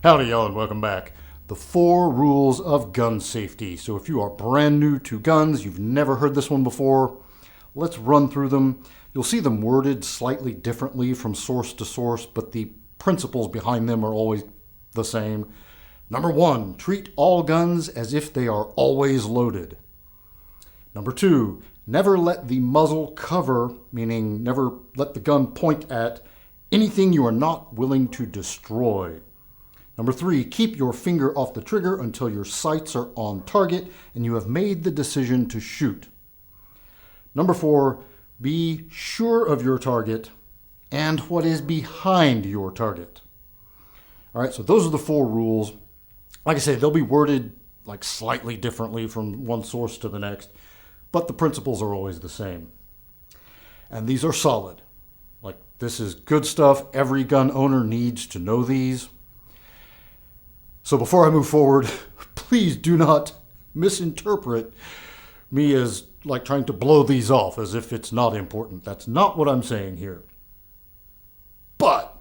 Howdy y'all and welcome back. The 4 rules of gun safety. So if you are brand new to guns, you've never heard this one before, let's run through them. You'll see them worded slightly differently from source to source, but the principles behind them are always the same. Number 1, treat all guns as if they are always loaded. Number 2, never let the muzzle cover, meaning never let the gun point at anything you are not willing to destroy. Number 3, keep your finger off the trigger until your sights are on target and you have made the decision to shoot. Number 4, be sure of your target and what is behind your target. All right, so those are the 4 rules. Like I said, they'll be worded like slightly differently from one source to the next, but the principles are always the same. And these are solid. Like, this is good stuff. Every gun owner needs to know these. So before I move forward, please do not misinterpret me as like trying to blow these off as if it's not important. That's not what I'm saying here. But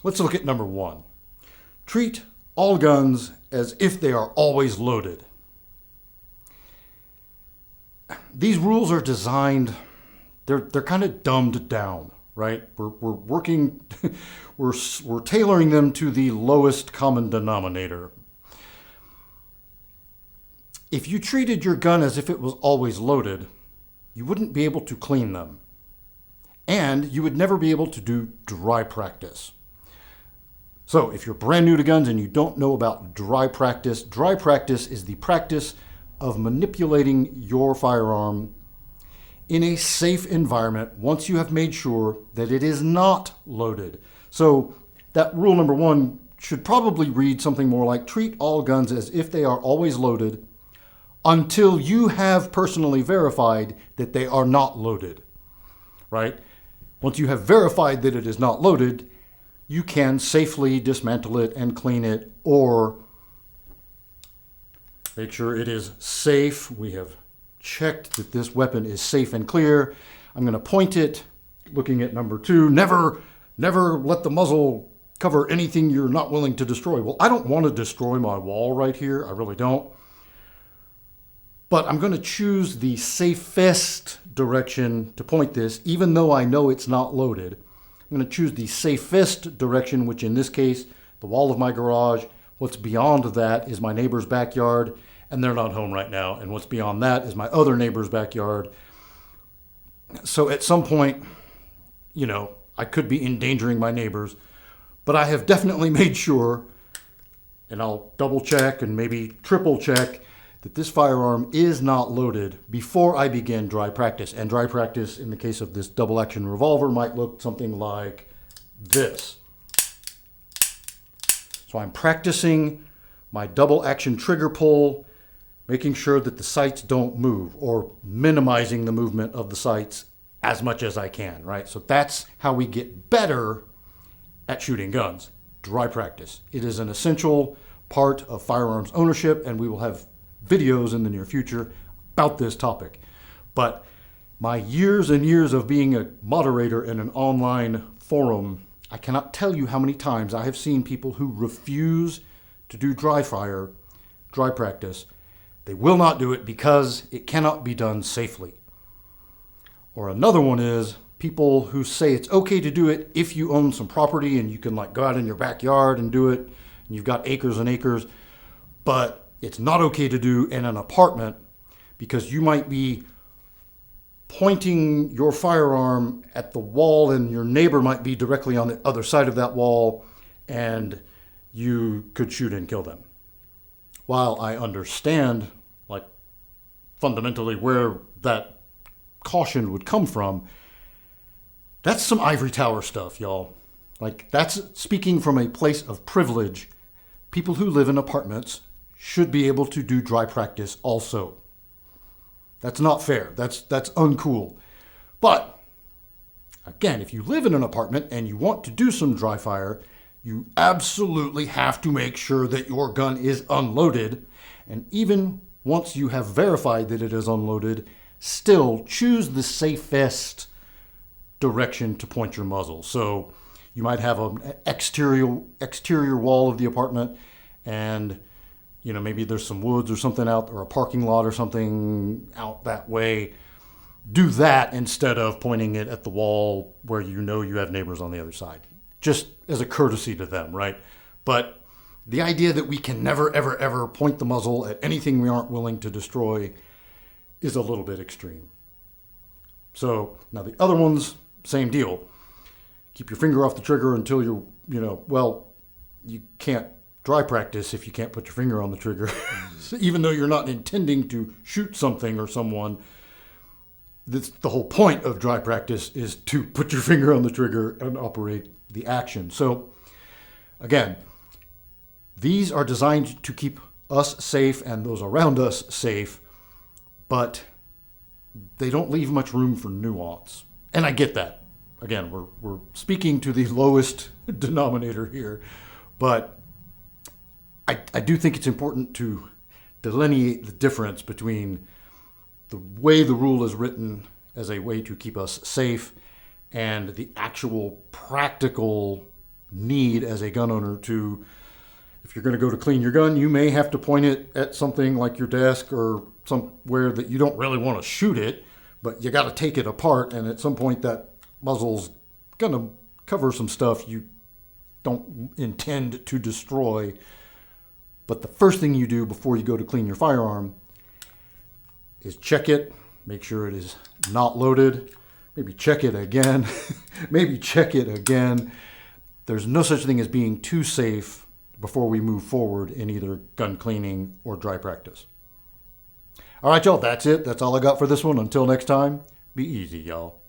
let's look at number 1. Treat all guns as if they are always loaded. These rules are designed, they're kind of dumbed down. Right? We're working, we're tailoring them to the lowest common denominator. If you treated your gun as if it was always loaded, you wouldn't be able to clean them. And you would never be able to do dry practice. So if you're brand new to guns and you don't know about dry practice is the practice of manipulating your firearm in a safe environment once you have made sure that it is not loaded. So that rule number 1 should probably read something more like treat all guns as if they are always loaded until you have personally verified that they are not loaded, right? Once you have verified that it is not loaded, you can safely dismantle it and clean it or make sure it is safe. We have checked that this weapon is safe and clear. I'm going to point it, looking at number 2, never let the muzzle cover anything you're not willing to destroy. Well, I don't want to destroy my wall right here. I really don't. But I'm going to choose the safest direction to point this, even though I know it's not loaded. I'm going to choose the safest direction, which in this case, the wall of my garage. What's beyond that is my neighbor's backyard. And they're not home right now. And what's beyond that is my other neighbor's backyard. So at some point, I could be endangering my neighbors, but I have definitely made sure, and I'll double check and maybe triple check, that this firearm is not loaded before I begin dry practice. And dry practice, in the case of this double action revolver, might look something like this. So I'm practicing my double action trigger pull, making sure that the sights don't move or minimizing the movement of the sights as much as I can, right? So that's how we get better at shooting guns, dry practice. It is an essential part of firearms ownership, and we will have videos in the near future about this topic. But my years and years of being a moderator in an online forum, I cannot tell you how many times I have seen people who refuse to do dry practice. They will not do it because it cannot be done safely. Or another one is people who say it's okay to do it if you own some property and you can go out in your backyard and do it, and you've got acres and acres, but it's not okay to do in an apartment because you might be pointing your firearm at the wall and your neighbor might be directly on the other side of that wall and you could shoot and kill them. While I understand, fundamentally where that caution would come from, that's some ivory tower stuff, y'all. That's speaking from a place of privilege. People who live in apartments should be able to do dry practice also. That's not fair. That's uncool. But, again, if you live in an apartment and you want to do some dry fire, you absolutely have to make sure that your gun is unloaded. And even once you have verified that it is unloaded, still choose the safest direction to point your muzzle. So You might have an exterior wall of the apartment, and maybe there's some woods or something out, or a parking lot or something out that way. Do that instead of pointing it at the wall where you have neighbors on the other side, just as a courtesy to them, right? But the idea that we can never, ever, ever point the muzzle at anything we aren't willing to destroy is a little bit extreme. So now the other ones, same deal. Keep your finger off the trigger until you can't dry practice if you can't put your finger on the trigger. So even though you're not intending to shoot something or someone, the whole point of dry practice is to put your finger on the trigger and operate the action. So again, these are designed to keep us safe and those around us safe, but they don't leave much room for nuance. And I get that. Again, we're speaking to the lowest denominator here, but I do think it's important to delineate the difference between the way the rule is written as a way to keep us safe and the actual practical need as a gun owner to, if you're going to go to clean your gun, you may have to point it at something like your desk or somewhere that you don't really want to shoot it, but you got to take it apart, and at some point that muzzle's going to cover some stuff you don't intend to destroy. But the first thing you do before you go to clean your firearm is check it, make sure it is not loaded, maybe check it again, maybe check it again. There's no such thing as being too safe before we move forward in either gun cleaning or dry practice. All right, y'all, that's it. That's all I got for this one. Until next time, be easy, y'all.